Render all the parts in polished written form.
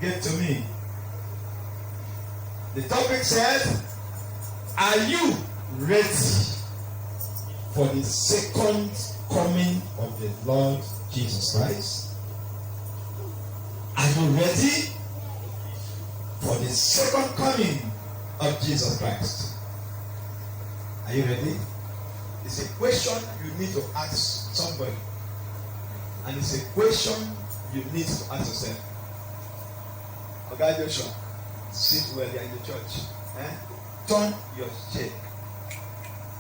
Get to me. The topic says, are you ready for the second coming of the Lord Jesus Christ? Are you ready for the second coming of Jesus Christ? Are you ready? It's a question you need to ask somebody. And it's a question you need to ask yourself. Okay, Joshua, sit well here in the church. Turn your chair.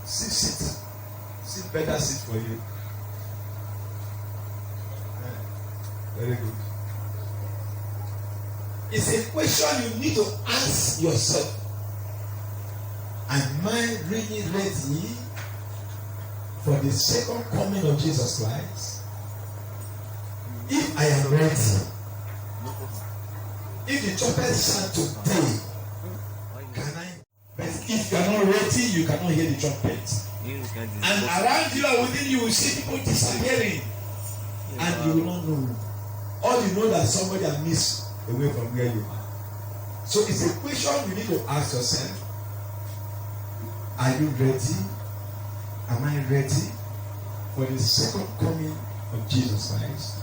Sit. Sit better seat for you. Very good. It's a question you need to ask yourself. Am I really ready for the second coming of Jesus Christ? If I am ready, if the trumpet sound today, can I? But if you are not ready, you cannot hear the trumpet. And around you and within you will see people disappearing, and you will not know. All you know that somebody has missed away from where you are. So it's a question you need to ask yourself. Are you ready? Am I ready for the second coming of Jesus Christ?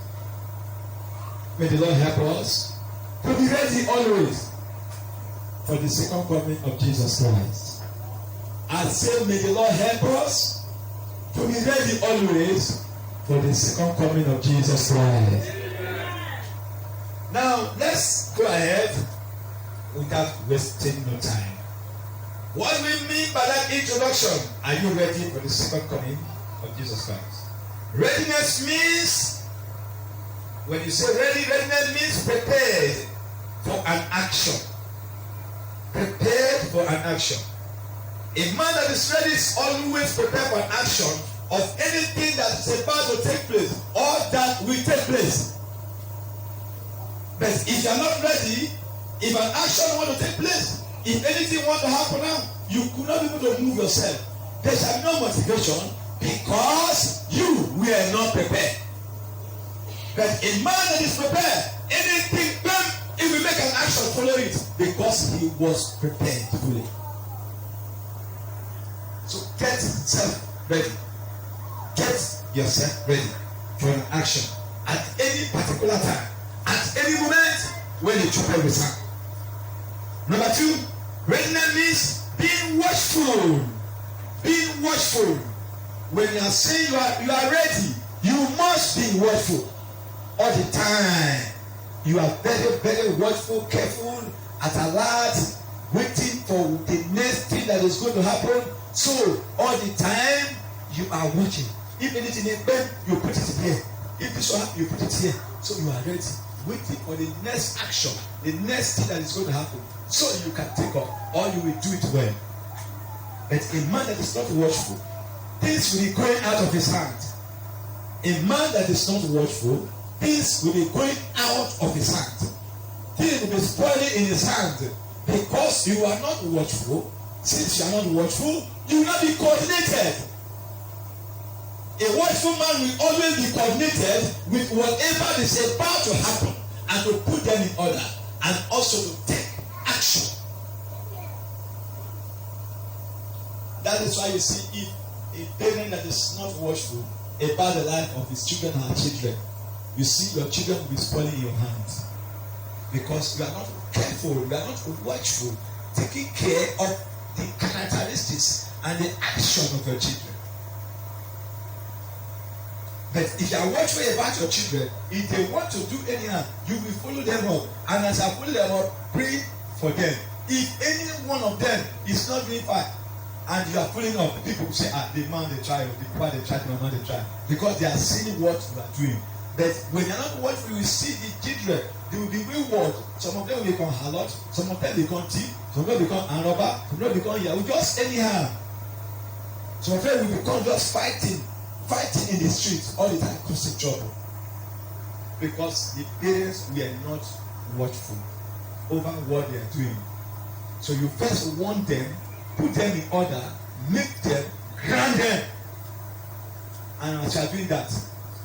May the Lord help us to be ready always for the second coming of Jesus Christ. I say, may the Lord help us to be ready always for the second coming of Jesus Christ. Now, let's go ahead without wasting no time. What do we mean by that introduction? Are you ready for the second coming of Jesus Christ? Readiness means, when you say ready, readiness means prepared for an action. Prepared for an action. A man that is ready is always prepared for an action of anything that is about to take place or that will take place. But if you are not ready, if an action want to take place, if anything want to happen now, you could not be able to move yourself. There shall be no motivation because you were not prepared. But a man that is prepared, anything done, if we make an action, follow it because he was prepared fully. So get yourself ready. Get yourself ready for an action at any particular time, at any moment when the trumpet will sound. Number 2, readiness means being watchful. Being watchful. When you are saying you are ready, you must be watchful all the time. You are very, very watchful, careful, at alert, waiting for the next thing that is going to happen. So all the time you are watching. If anything happens, you put it here. If this one happens, you put it here. So you are ready, waiting for the next action, the next thing that is going to happen. So you can take off, or you will do it well. But a man that is not watchful, things will be going out of his hand. A man that is not watchful, things will be going out of his hand. Things will be spoiling in his hand because you are not watchful. Since you are not watchful, you will not be coordinated. A watchful man will always be coordinated with whatever is about to happen and to put them in order and also to take action. That is why you see if a parent that is not watchful about the life of his children and her children, you see your children will be spoiling in your hands because you are not careful, you are not watchful, taking care of the characteristics and the action of your children. But if you are watchful about your children, if they want to do anyhow, you will follow them up. And as I follow them up, pray for them. If any one of them is not doing fine, and you are following up, people say, the man they try, the father they try, the man they try. Because they are seeing what you are doing. But when you are not watchful, you will see the children, they will be wayward. Some of them will become harlot, some of them become thief, some of them become robber, some of them become yahoo, just anyhow. Some of them will become just fighting in the streets all the time, causing trouble. Because the parents were not watchful over what they are doing. So you first warn them, put them in order, make them, ground them. And as you are doing that,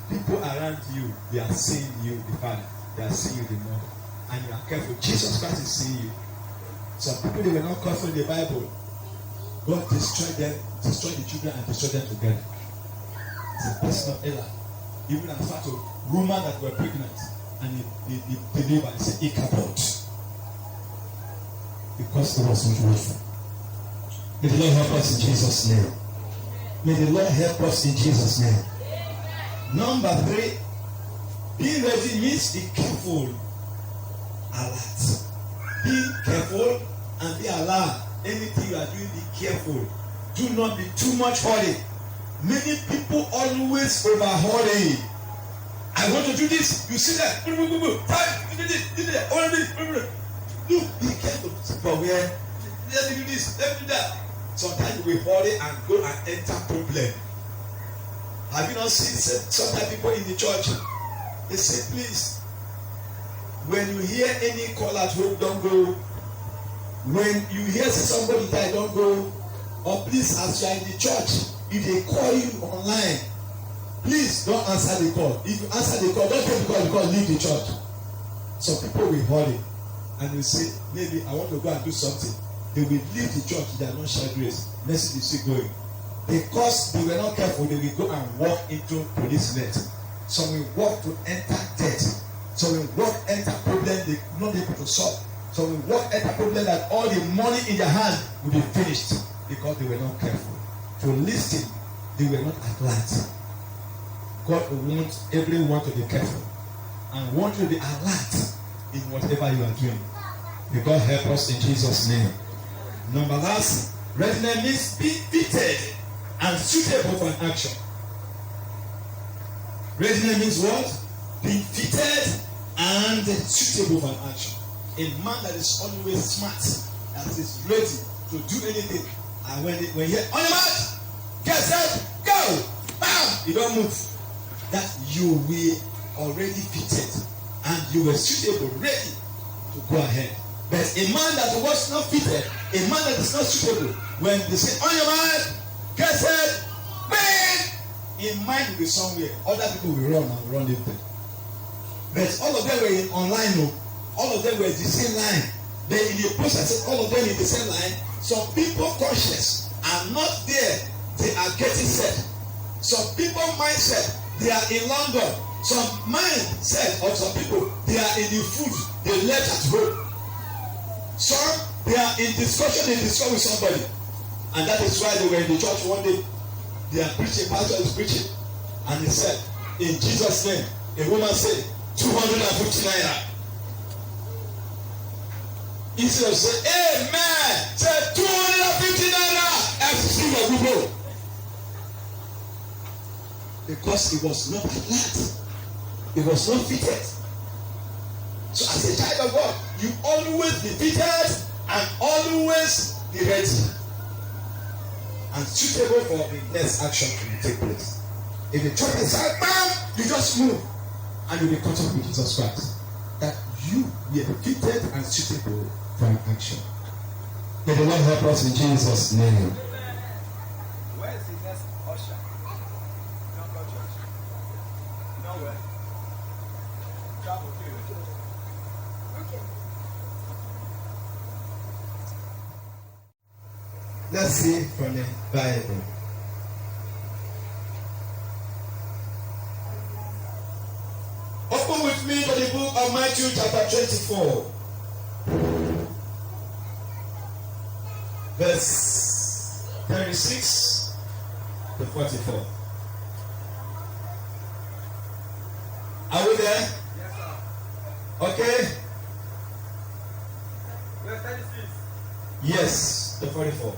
people around you, they are seeing you, the father. They are seeing you, the mother. and you are careful, Jesus Christ is seeing you. Some people, they were not careful in the Bible. God destroyed them, destroyed the children, and destroyed them together. It's a person of Ella. Even as far to women that were pregnant, and the delivered, said Ichabod, because it was not worth it. May the Lord help us in Jesus' name. May the Lord help us in Jesus' name. Number 3, being ready means be careful, alert. Be careful and be alert. Anything you are doing, be careful. Do not be too much hurry. Many people always over hurry. I want to do this. You see that? Time. Do this. Do be careful. But where? Let me do this. Let me do that. Sometimes we hurry and go and enter problem. Have you not seen sometimes people in the church? They say, please, when you hear any call at home, don't go. When you hear somebody die, don't go. Or please, as you are in the church, if they call you online, please don't answer the call. If you answer the call, don't take the call because leave the church. Some people will hurry and will say, maybe I want to go and do something. They will leave the church, they are not share grace. Mercy is still going. Because they were not careful, they will go and walk into police net. Some will walk to enter debt. Some will walk enter problem they could not be able to solve. Some will walk enter problem that all the money in their hand will be finished because they were not careful. To listen, they were not alert. God wants everyone to be careful and want you to be alert in whatever you are doing. May God help us in Jesus' name. Number last, readiness means be fitted and suitable for an action. Readiness means what? Being fitted and suitable for an action. A man that is always smart, that is ready to do anything, and when you hear on your mark, get set, go, bam, you don't move. That you were already fitted and you were suitable, ready to go ahead. But a man that was not fitted, a man that is not suitable, when they say on your mark, get set, bang, in mind will be somewhere. Other people will run it. But all of them were online, no. All of them were the same line. Then in the process, all of them in the same line. Some people conscious are not there. They are getting set. Some people mindset, they are in London. Some mindset of some people, they are in the food they left at home. Some, they are in discussion with somebody. And that is why they were in the church one day. They are preaching, pastor is preaching. And he said, in Jesus' name, a woman said, 250 naira. Instead of saying, amen, say 250 naira. FCC will go. Because it was not alert. It was not fitted. So as a child of God, you always be fitted and always be ready and suitable for the next action to take place. If the church is like, bam, you just move and you'll be caught up with Jesus Christ. That you be fitted and suitable for an action. May the Lord help us in Jesus' name. Where is the next usher? Don't go church. Nowhere. Travel to. Okay. Let's see from the Bible. Open with me to the book of Matthew chapter 24. Verse 36 to 44. Are we there? Yes, sir. Okay? Verse 36. Yes, to 44.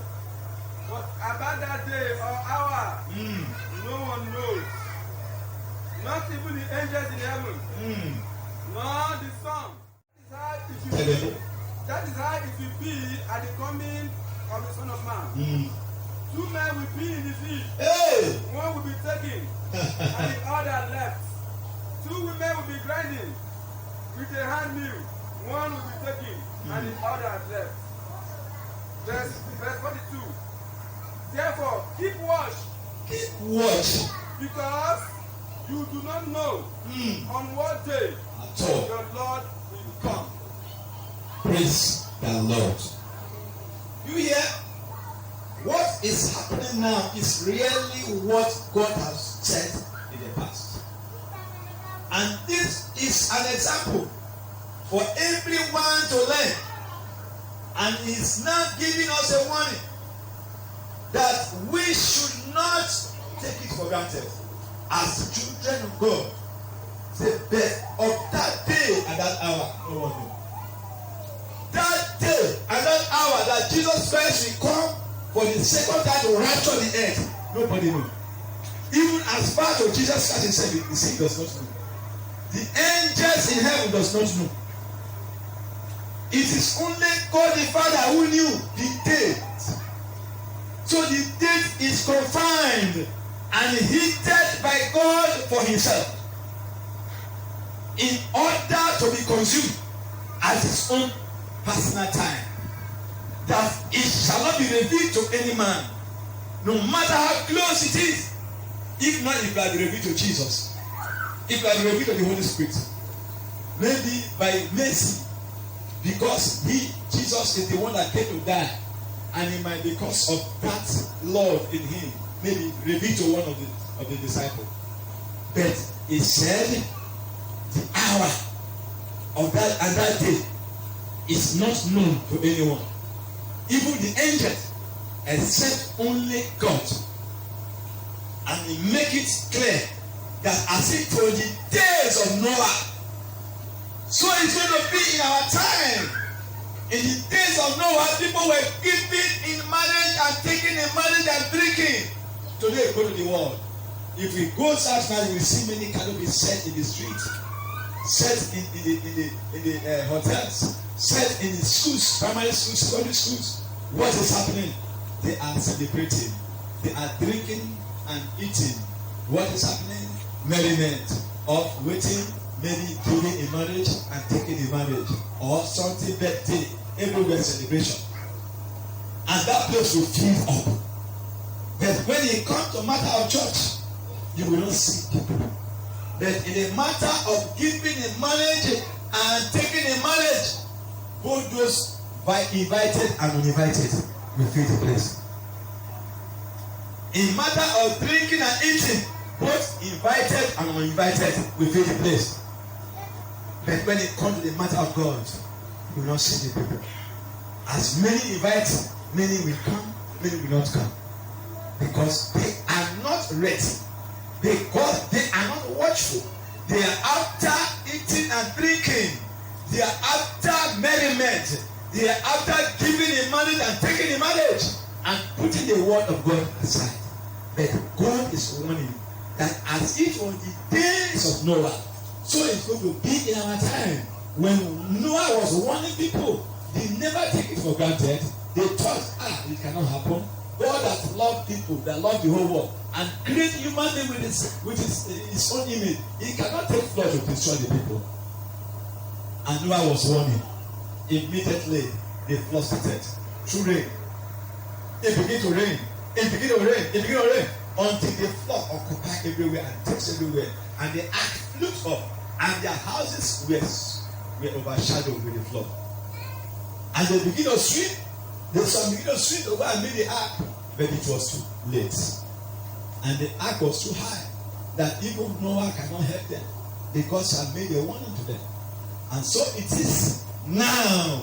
But about that day or hour, no one knows. Not even the angels in heaven, nor the Son. That is how it will be at the coming of the Son of Man. 2 men will be in the field. Hey! One will be taken, and the other left. 2 women will be grinding with a hand mill. One will be taken, and the other left. Verse 42. Therefore, keep watch. Keep watch. Because you do not know on what day At all. your Lord will come. Praise the Lord. You hear? What is happening now is really what God has said in the past. And this is an example for everyone to learn. And he's now giving us a warning that we should not take it for granted as children of God. The best of that day and that hour, no one knows. That day and that hour that Jesus Christ will come for the second time to rapture the earth, nobody knows. Even as far as Jesus Christ himself, he does not know. The angels in heaven does not know. It is only God the Father who knew the date. So the date is confined and hidden by God for himself in order to be consumed at his own personal time, that it shall not be revealed to any man, no matter how close it is. If not, it will be revealed to Jesus. It will be revealed to the Holy Spirit. Maybe by mercy, because Jesus is the one that came to die, and it might, because of that Lord in him, maybe revealed to one of the disciples. But he said, the hour of that and that day is not known to anyone, even the angels, except only God. And he make it clear that as he told the days of Noah, so it's going to be in our time. In the days of Noah, people were giving in marriage and taking in marriage and drinking. Today, go to the world. If we go south now, we see many canopies set in the street, set in the hotels, set in the schools, primary schools, secondary schools. What is happening? They are celebrating. They are drinking and eating. What is happening? Merriment of waiting, maybe giving in marriage and taking in marriage, or something birthday, everywhere celebration. And that place will fill up. But when it comes to matter of church, you will not see people. But in the matter of giving in marriage and taking in marriage, both those invited and uninvited will fill the place. In matter of drinking and eating, both invited and uninvited will fill the place. But when it comes to the matter of God, you will not see the people. As many invite, many will come, many will not come. Because they are not ready. Because they are not watchful. They are after eating and drinking. They are after merriment. They are after giving in marriage and taking in marriage and putting the word of God aside. But God is warning that as it was the days of Noah, so it's going to be in our time. When Noah was warning people, they never take it for granted. They thought, it cannot happen. God has loved people, that love the whole world, and create human being with his own image. He cannot take flood to destroy the people. And Noah was warning. Immediately, the flood started. Through rain. It began to rain. It began to rain. It began to rain. Until the flood occupied everywhere and takes everywhere. And the ark flew up. And their houses were overshadowed with the flood. And they began to swim. Some began to swim over and made the ark. But it was too late. And the ark was too high that even Noah cannot help them, because he had made a warning to them. And so it is now.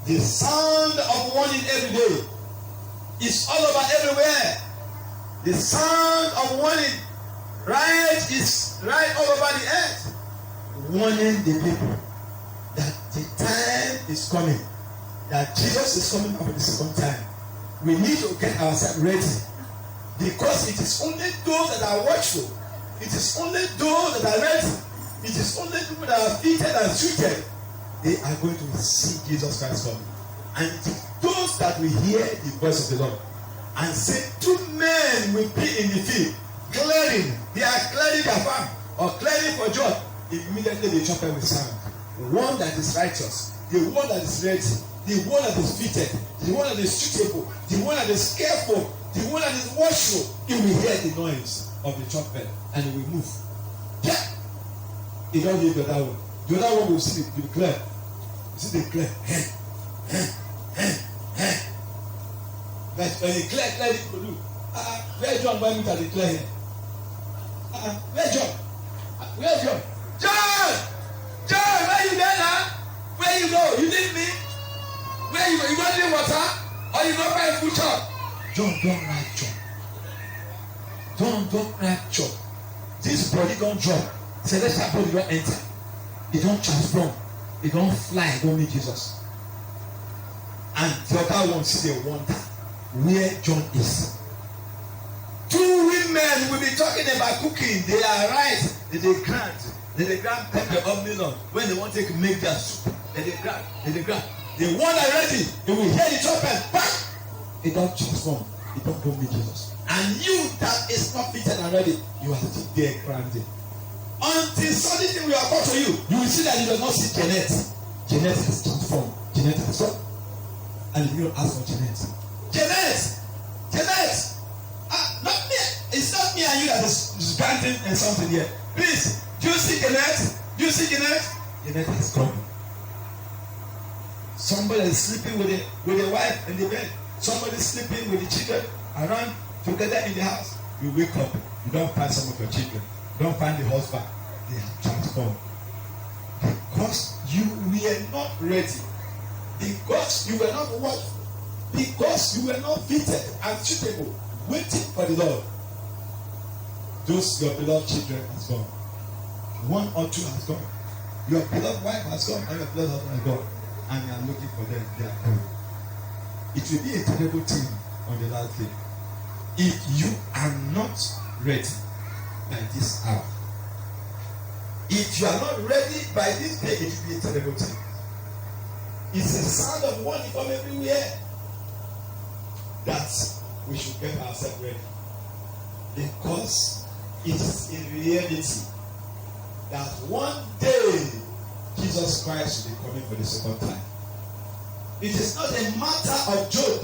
The sound of warning every day is all over everywhere. The sound of warning is right all over the earth, warning the people that the time is coming, that Jesus is coming for the second time. We need to get ourselves ready, because it is only those that are watchful, it is only those that are ready, it is only people that are fitted and suited, they are going to see Jesus Christ coming. And it is those that will hear the voice of the Lord and say, 2 men will be in the field clearing. They are clearing their farm or clearing for job. Immediately the trumpet will sound. One that is righteous, the one that is ready, the one that is fitted, the one that is suitable, the one that is careful, the one that is watchful, he will hear the noise of the trumpet and he will move. Yeah. He don't hear the other one. The other one will sleep, will declare. You see they clear. But when they clear it for you. Where John why me to declare him? Where John? Where John? John, where you there now? Where you go? You need me? Where you go? You don't need water? Or you don't buy food shop? John don't rapture. John don't rapture. This body don't drop. Celestial body don't enter. It don't transform. It don't fly. Don't meet Jesus. And the other one see the wonder where John is. Two women will be talking about cooking. They are right. They grant pepper or melon when they want to make their soup. They grant. The one already, they will hear the trumpet. Bang! It don't transform. It don't go meet Jesus. And you that is not fitted and ready, you are still there granted. Until something will occur to you, you will see that you will not see Jeanette. Jeanette has transformed. Jeanette has what? And you don't ask for Jeanette. Jeanette! Not me. It's not me and you that is granting and something here. Please, do you see Jeanette? Jeanette has gone. Somebody is sleeping with a wife in the bed. Somebody is sleeping with the children around together in the house. You wake up, you don't find some of your children. You don't find the husband. They have transformed. Because you were not ready. Because you were not watchful. Because you were not fitted and suitable. Waiting for the Lord. Those your beloved children has gone. One or two has gone. Your beloved wife has gone and your beloved husband has gone. And you are looking for them. They are gone. It will be a terrible thing on the last day. If you are not ready by this hour. If you are not ready by this day, it will be a terrible thing. It's a sound of warning from everywhere that we should get ourselves ready. Because it is in reality that one day Jesus Christ will be coming for the second time. It is not a matter of joke.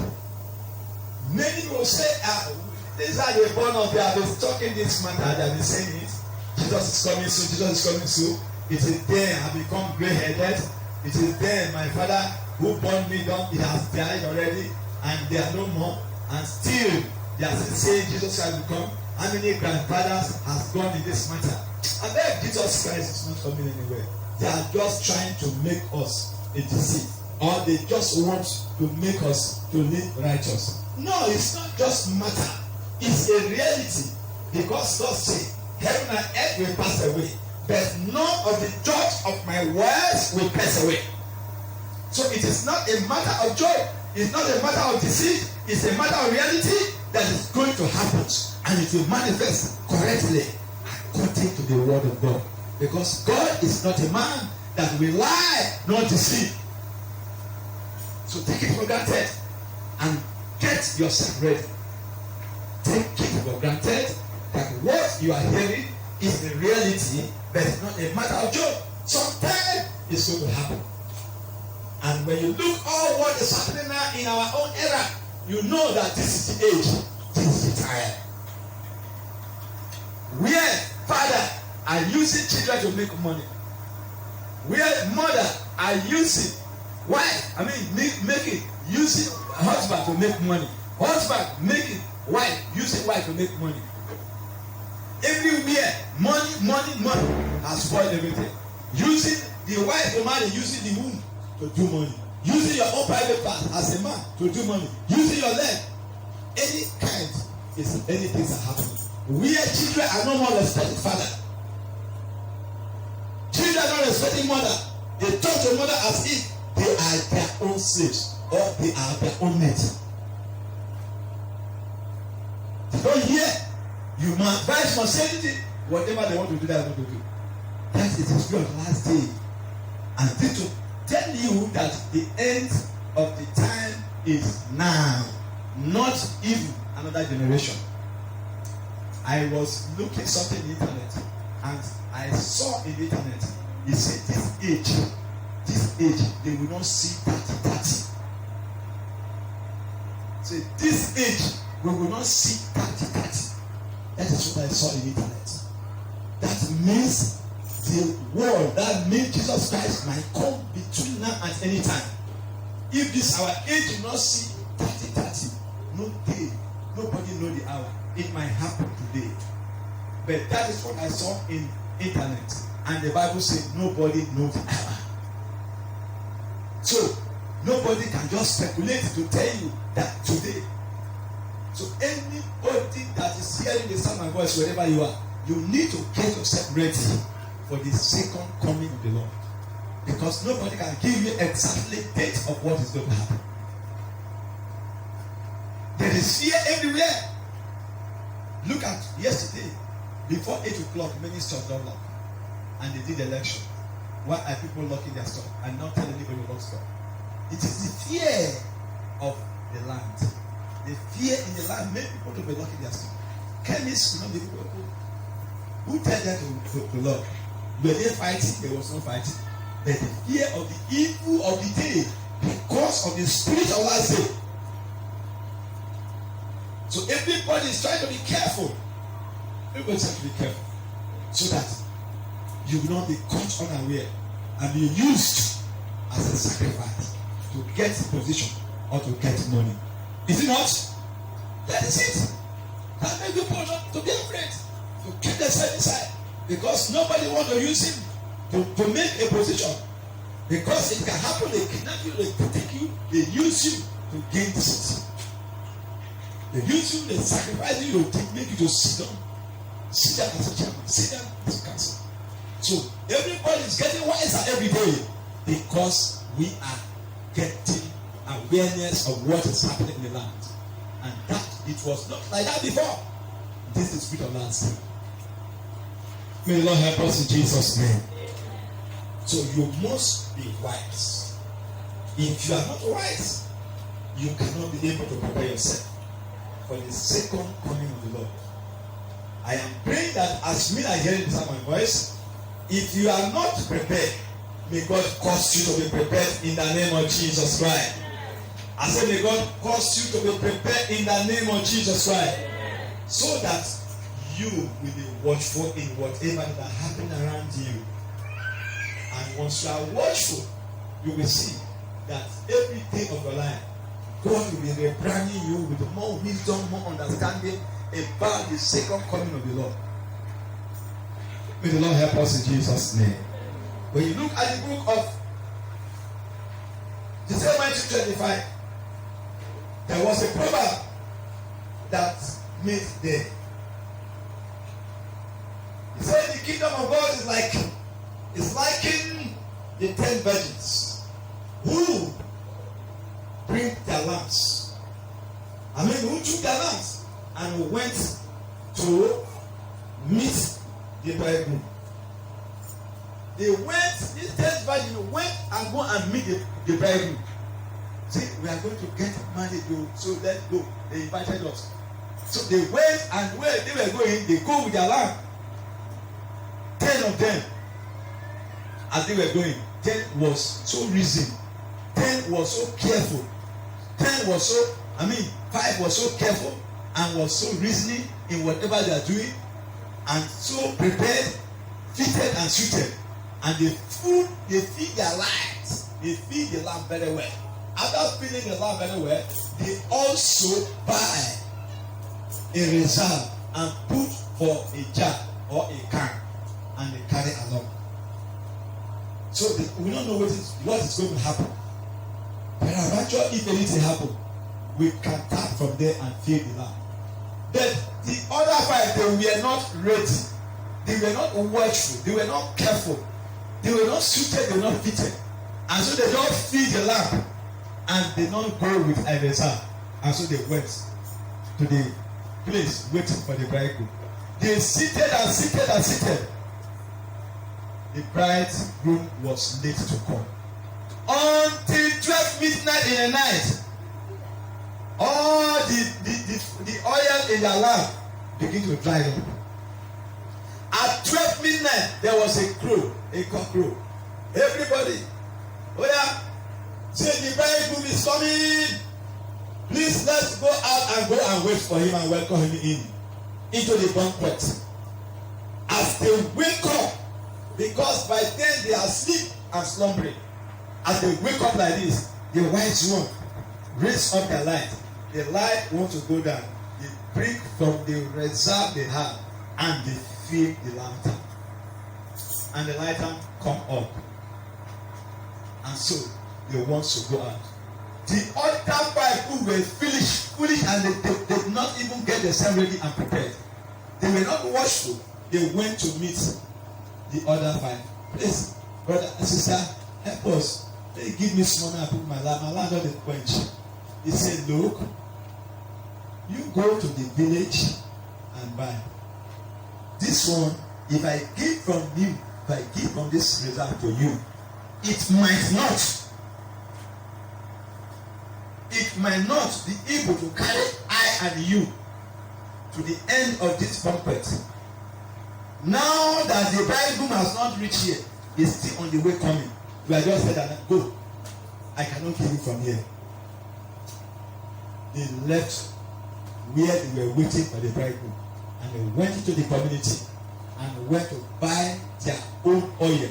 Many will say, these are the born of they have been talking this matter, they have been saying it. Jesus is coming soon. It is there I become grey-headed. It is there my father who born me down, he has died already, and they are no more. And still, they are still saying Jesus Christ will come. How many grandfathers have gone in this matter? I beg, Jesus Christ is not coming anywhere. They are just trying to make us a deceit. Or they just want to make us to live righteous. No, it's not just matter. It's a reality. Because God said, heaven and earth will pass away, but none of the judge of my words will pass away. So it is not a matter of joy. It's not a matter of deceit. It's a matter of reality that is going to happen. And it will manifest correctly according to the word of God. Because God is not a man that will lie nor deceive. So take it for granted and get yourself ready. Take it for granted that what you are hearing is the reality, but it's not a matter of joke. Sometime it's going to happen. And when you look all what is happening now in our own era, you know that this is the age, this is the time. Where father are using children to make money. Where mother are using using husband to make money. Husband making wife, using wife to make money. Everywhere, money has spoiled everything. Using the wife to marry, using the womb to do money. Using your own private part as a man to do money. Using your leg. Any kind is anything that happens. Where children are no more respecting father. Children are not respecting mother. They talk to mother as if they are their own slaves or they are their own mates. They don't hear. You must advise, must say anything. Whatever they want to do, they want to do. That is the spirit of the last day. And to tell you that the end of the time is now, not even another generation. I was looking something in the internet, and I saw in the internet, it said this age, they will not see 30. So this age, we will not see 30. That is what I saw in the internet. That means the wall that means Jesus Christ might come between now and any time. If this our age do not see 30, no day, nobody know the hour. It might happen today. But that is what I saw in internet. And the Bible says nobody knows the hour. So nobody can just speculate to tell you that today. So anybody that is hearing the sound of my voice, wherever you are, you need to get yourself ready for the second coming of the Lord. Because nobody can give you exactly date of what is going to happen. There is fear everywhere. Look at yesterday, before 8 o'clock, many stores don't lock. And they did election. Why are people locking their store and not telling anybody to lock store? It is the fear of the land. The fear in the land made people to be locking their store. Chemists, the people who tell them to lock. Were they fighting? There was no fighting. But the fear of the evil of the day, because of the spirit of last day. So everybody is trying to be careful. Everybody is trying to be careful. So that you will not be caught unaware and be used as a sacrifice to get position or to get money. Is it not? That is it. That makes people not to be afraid, to keep themselves inside. Because nobody wants to use him to make a position. Because it can happen, they kidnap you, they take you, they use you to gain this. They use you, they sacrifice you, they make you to sit down. Sit down as a chairman, sit down as a council. So everybody is getting wiser every day because we are getting awareness of what is happening in the land. And that it was not like that before. This is spirit of last. May the Lord help us in Jesus' name. So you must be wise. If you are not wise, you cannot be able to prepare yourself for the second coming of the Lord. I am praying that as me are hearing the sound of my voice, if you are not prepared, may God cause you to be prepared in the name of Jesus Christ. I say, may God cause you to be prepared in the name of Jesus Christ, so that you will be watchful in whatever that happens around you. And once you are watchful, you will see that every day of your life, God will be rebranding you with more wisdom, more understanding about the second coming of the Lord. May the Lord help us in Jesus' name. When you look at the book of Jeremiah 25, there was a proverb that made there. He said the kingdom of God is like in the 10 virgins who bring their lamps. Who took their lamps and went to meet the bridegroom. They went, these 10 virgins went and go and meet the bridegroom. See, we are going to get married, so let's go. They invited us. So they went, and where they were going, they go with their lamp. 10 of them, as they were going, 10 was so reasoned. 10 was so careful. 10 was so, 5 was so careful and was so reasoning in whatever they are doing, and so prepared, fitted and suited. And they feed their lives. They feed the lamp very well. After feeding the lamp very well, they also buy a reserve and put for a jar or a can, and they carry along. So we don't know what is going to happen. But eventually, if anything happens, we can tap from there and feed the lamp. But the other 5, they were not ready. They were not watchful. They were not careful. They were not suited. They were not fitted. And so they don't feed the lamp. And they don't go with a reserve. And so they went to the place waiting for the bridegroom. They seated and seated and seated. The bridegroom was late to come. Until 12 midnight in the night, all the oil in their lamp began to dry up. At 12 midnight, there was a cock crow. Everybody, oh yeah, say the bridegroom is coming. Please, let's go out and wait for him and welcome him into the banquet. As they wake up, Because by then they are asleep and slumbering. As they wake up like this, the wise one raise up their light. The light wants to go down. They bring from the reserve they have and they fill the lantern. And the lantern come up. And so they want to go out. The other 5 who were foolish and they did not even get themselves ready and prepared. They were not watchful. They went to meet the other 5. Please, brother and sister, help us. They give me some money, I put my lamp on the quench. He said, look, you go to the village and buy. This one, if I give from you, if I give from this reserve to you, it might not be able to carry I and you to the end of this banquet. Now that the bridegroom has not reached here, he's still on the way coming. We are just said that go. I cannot kill you from here. They left where they were waiting for the bridegroom, and they went into the community and went to buy their own oil.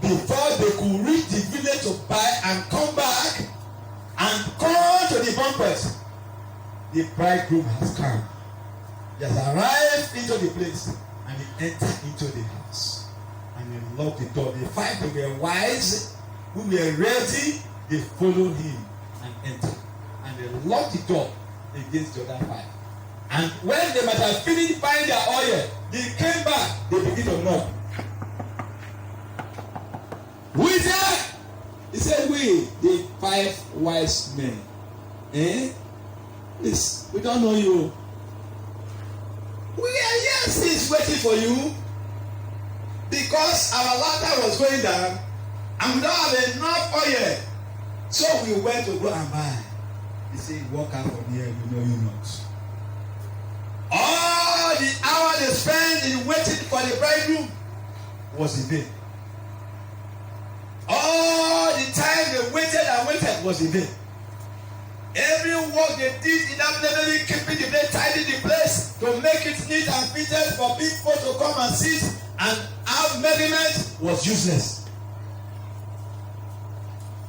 Before they could reach the village to buy and come back and come to the banquet, the bridegroom has come. He has arrived into the place and he entered into the house and he locked the door. The 5 who were wise, who were ready, they followed him and entered. And they locked the door against the other 5. And when they might have finished buying their oil, they came back, they began to knock. Who is that? He said, we, the 5 wise men. Please, we don't know you. We are here since waiting for you. Because our ladder was going down and we don't have enough oil. So we went to go and buy. He said, walk out from here, we know you not. All the hour they spent in waiting for the bridegroom was in vain. All the time they waited and waited was in vain. Every work they did in that place, maybe keeping the place, tidying the place to make it neat and fitted for people to come and sit and have merriment was useless.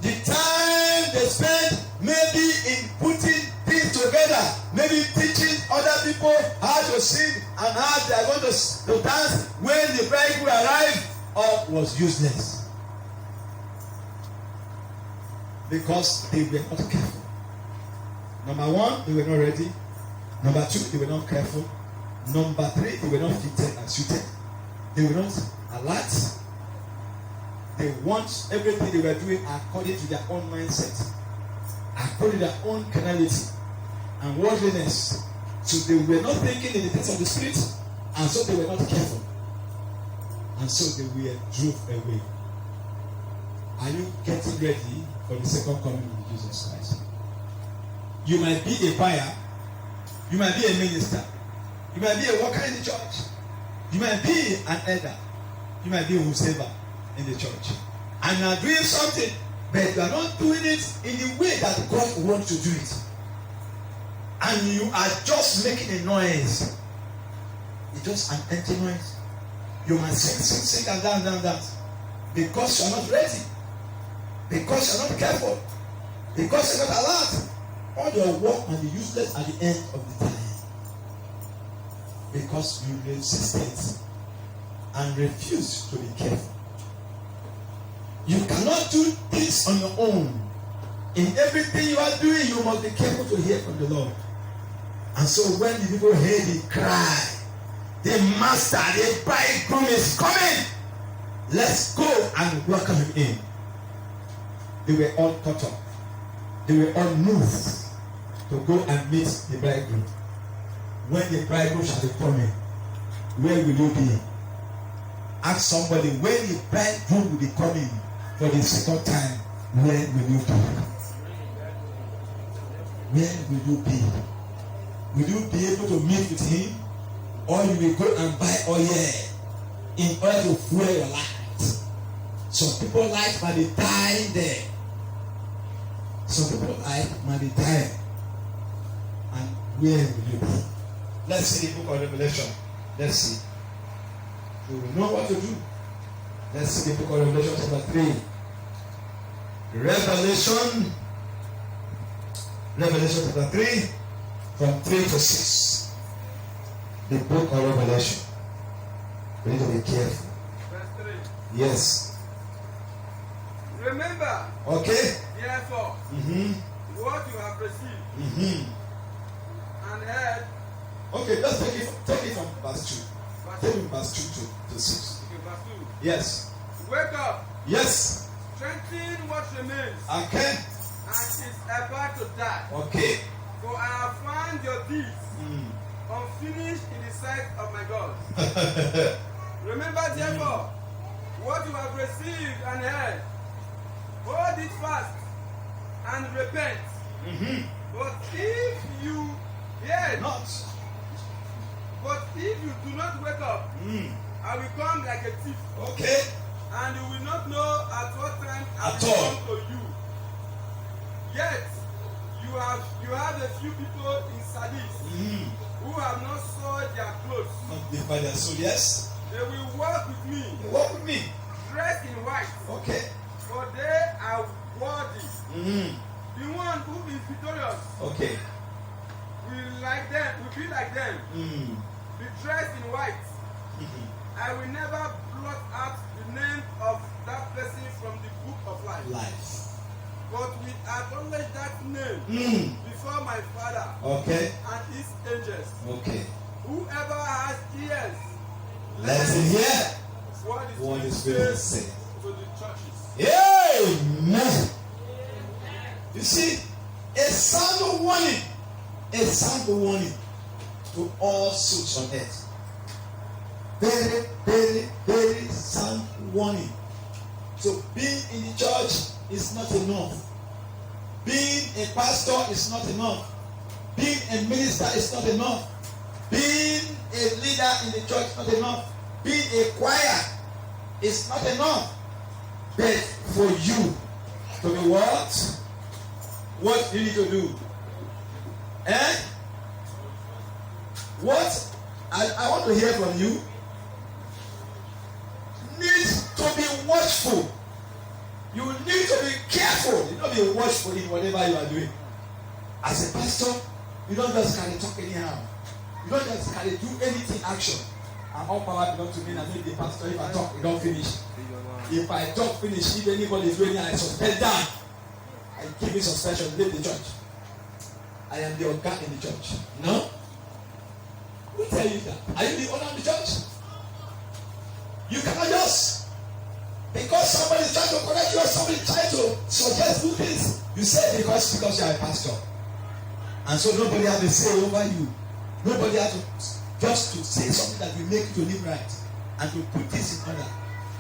The time they spent maybe in putting things together, maybe teaching other people how to sing and how they are going to dance when the bridegroom arrived, all was useless. Because they were not careful. Number 1, they were not ready. Number 2, they were not careful. Number 3, they were not fitted and suited. They were not alert. They want everything they were doing according to their own mindset, according to their own carnality and worldliness. So they were not thinking in the things of the Spirit, and so they were not careful. And so they were drove away. Are you getting ready for the second coming of Jesus Christ? You might be a buyer, you might be a minister, you might be a worker in the church, you might be an elder, you might be a whosoever in the church, and you are doing something, but you are not doing it in the way that God wants to do it, and you are just making a noise. It's just an empty noise. You must sing and dance because you are not ready, because you are not careful, because you are not alert. All your work will be useless at the end of the time because you resisted and refused to be careful. You cannot do this on your own. In everything you are doing, you must be careful to hear from the Lord. And so when the people heard the cry, the master, the bridegroom is coming, let's go and welcome him in. They were all caught up. They were all moved to go and meet the bridegroom. When the bridegroom shall be coming, where will you be? Ask somebody, when the bridegroom will be coming for the second time, where will you be? Where will you be? Will you be able to meet with him? Or you will go and buy oil in order to fuel your light? Some people like might be dying there. Some people like might be dying. And where will you be? Let's see the book of Revelation. Let's see. You will know what to do. Let's see the book of Revelation chapter 3. Revelation chapter 3 from 3 to 6. The book of Revelation. We need to be careful. Verse 3. Yes. Remember, Okay. therefore, what you have received and heard. Okay, let's take it from verse 2. Take it from verse 2 to 6. Okay, verse 2. Yes. Wake up, Yes. strengthen what remains, Okay. and is about to die. Okay. For I have found your deeds unfinished in the sight of my God. Remember, therefore, what you have received and heard. Hold it fast and repent. But if you hear not, but if you do not wake up, I will come like a thief. Okay. And you will not know at what time I At will all. come to you. Yet you have a few people in Sardis who have not soiled their clothes. Not by their soul, yes. They will walk with me, Walk with me. dressed in white, Okay. for they are worthy. The one who is victorious Okay. will be like them, be dressed in white. I will never blot out the name of that person from the book of life. Life. But we acknowledge that name before my Father Okay. and his angels. Okay. Whoever has ears, Let him hear what the is Spirit said say. to the churches. Amen. You see, a sound of warning. A sound of warning to all souls on earth. Very, very, very sound warning. So being in the church is not enough. Being a pastor is not enough. Being a minister is not enough. Being a leader in the church is not enough. Being a choir is not enough. But for you to be what? What you need to do? What? I want to hear from you. Need to be watchful. You need to be careful. You don't be watchful in whatever you are doing. As a pastor, you don't just carry talk anyhow. You don't just carry do anything action. And all power belongs to me. And maybe the pastor, if I talk, we don't finish. If I talk finish, if anybody is doing it, I suspend down. I give it suspension, leave the church. I am the organ in the church. No? Who tell you that? Are you the owner of the church? You cannot just because somebody is trying to correct you or somebody is trying to suggest good things. You say because you are a pastor. And so nobody has a say over you. Nobody has to just to say something that will make you to live right and to put this in order.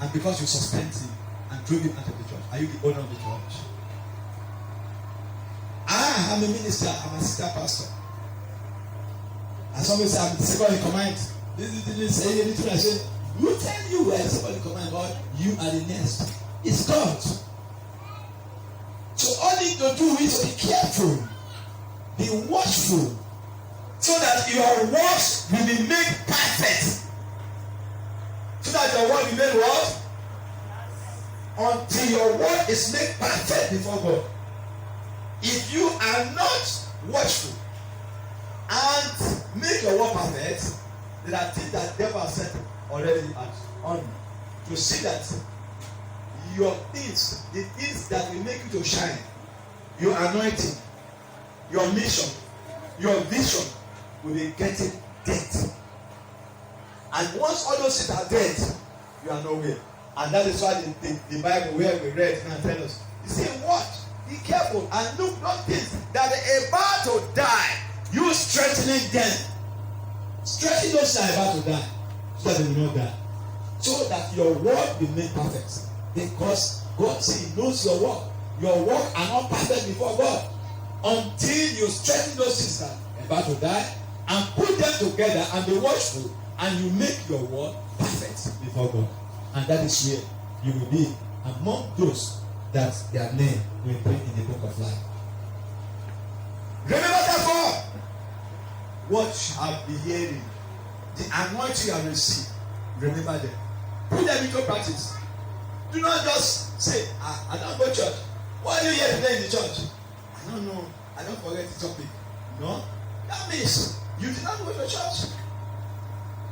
And because you suspend him and throw him out of the church, are you the owner of the church? I am a minister, I'm a assistant pastor. And somebody say I'm the second in command. This didn't say anything. I say, who tell you where somebody in command, but you are the next. It's God. So all you need to do is to be careful, be watchful, so that your works will be made perfect. So that your work will be made what? Until your work is made perfect before God. If you are not watchful and make your work perfect, there are things that the devil has said already on you to see that your things, the things that will make you to shine, your anointing, your mission, your vision will be getting dead. And once all those things are dead, you are nowhere. And that is why the Bible where we read now tells us, you say, watch, be careful, and look not things that are about to die. You strengthening them. Strengthening those that are about to die, so that they will not die. So that your work will be made perfect. Because God says He knows your work. Your work are not perfect before God. Until you strengthen those things that are about to die and put them together and be watchful, and you make your work perfect before God. And that is where you will be among those that their name will be in the book of life. Remember therefore what you have been hearing, the anointing you have received. Remember them. Put them into practice. Do not just say, I don't go to church. What are you here today in the church? I don't know. I don't forget the topic. No? That means you did not go to church.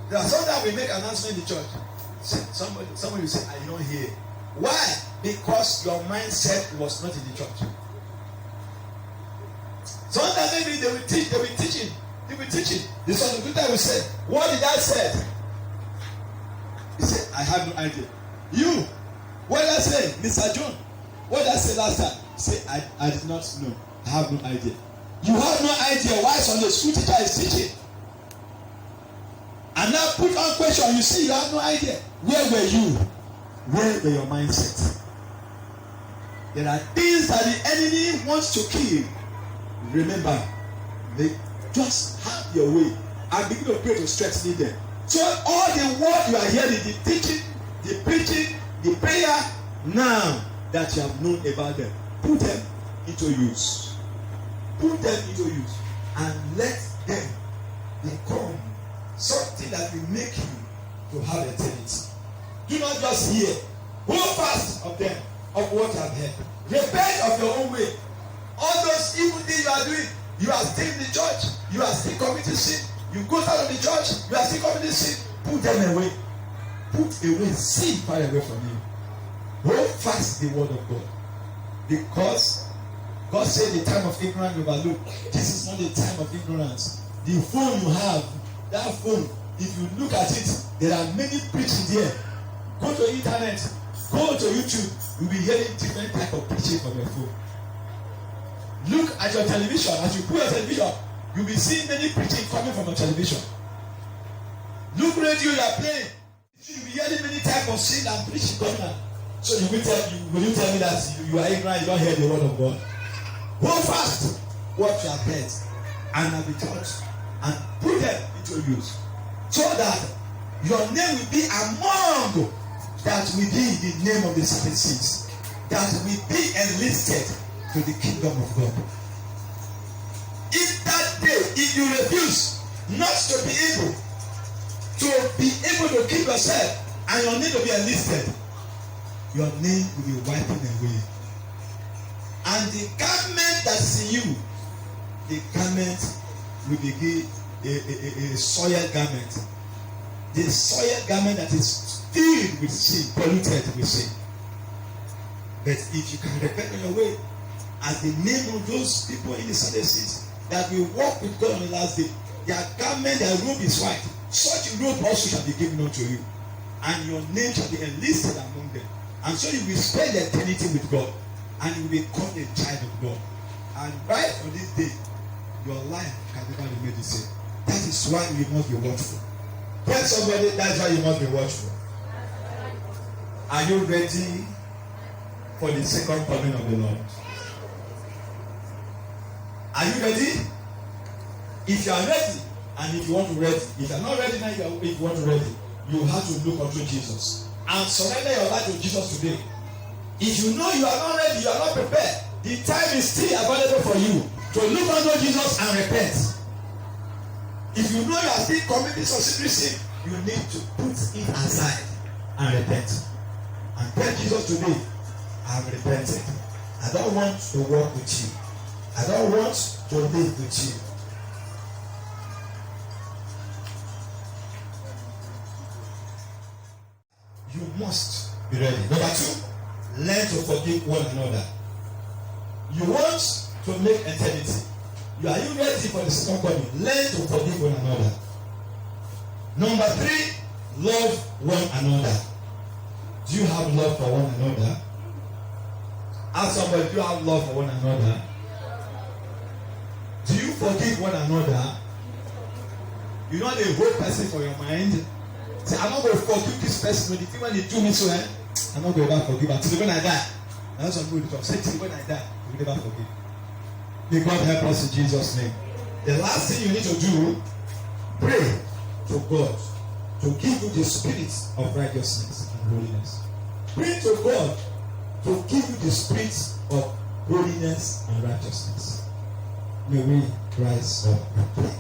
There are sometimes we make announcement in the church. Somebody will say, I don't hear. Why? Because your mindset was not in the church. Sometimes maybe they will teach. The son of Peter will say, what did I say? He said, I have no idea. You, what did I say? Mr. John, what did I say last time? He said, I did not know. I have no idea. You have no idea why Sunday school teacher is teaching. And now put on question, you see you have no idea. Where were you? Where were your mindset? There are things that the enemy wants to kill. Remember, they just have your way and begin to pray to strengthen them. So all the word you are hearing, the teaching, the preaching, the prayer, now that you have known about them, put them into use. Put them into use and let them become something that will make you to have eternity. Do not just hear. Hold fast of them, of what you have heard. Repent of your own way. All those evil things you are doing, you are still in the church, you are still committing sin. You go out of the church, you are still committing sin. Put them away. Put away sin far away from you. Hold fast the word of God. Because God said the time of ignorance overlook. This is not the time of ignorance. The phone you have, that phone, if you look at it, there are many preaching there. Go to the internet, go to YouTube, you'll be hearing different type of preaching from your phone. Look at your television. As you put your television, you'll be seeing many preaching coming from your television. Look radio you are playing. You'll be hearing many type of sin and preaching coming out. So will you tell me that you are ignorant, you don't hear the word of God? Hold fast what you have heard and have been taught and put them into use, so that your name will be among that will be the name of the Sadducees, that will be enlisted to the kingdom of God. If that day, if you refuse not to be able to keep yourself and your name to be enlisted, your name will be wiping away. And the garment that's in you, the garment will be a soiled garment. The soiled garment that is filled with sin, polluted with sin. But if you can repent on your way, as the name of those people in the Sadducees that will walk with God on the last day, their garment, their robe is white. Such a robe also shall be given unto you, and your name shall be enlisted among them. And so you will spend eternity with God, and you will become a child of God. And right on this day, your life can never remain the same. That is why you must be watchful. Tell somebody that's why you must be watchful. Are you ready for the second coming of the Lord? Are you ready? If you are ready, and if you want to ready, if you are not ready now, if you want to ready, you have to look unto Jesus and surrender your life to Jesus today. If you know you are not ready, you are not prepared, the time is still available for you to look unto Jesus and repent. If you know you are still committing some secret sin, you need to put it aside and repent. And tell Jesus today, I have repented. I don't want to walk with you. I don't want to live with you. You must be ready. Number 2, learn to forgive one another. You want to make eternity. Are you ready for the second coming? Learn to forgive one another. Number 3, love one another. Do you have love for one another? Ask somebody, do you have love for one another? Do you forgive one another? You know the whole person for your mind. Say, I'm not going to forgive this person. When they do me so, I'm not going to ever forgive until when I die. That's what I'm going to talk. Say, till when I die, you will never forgive. May God help us in Jesus' name. The last thing you need to do, pray to God to give you the spirit of righteousness and holiness. Pray to God to give you the spirit of holiness and righteousness. May we rise up and pray.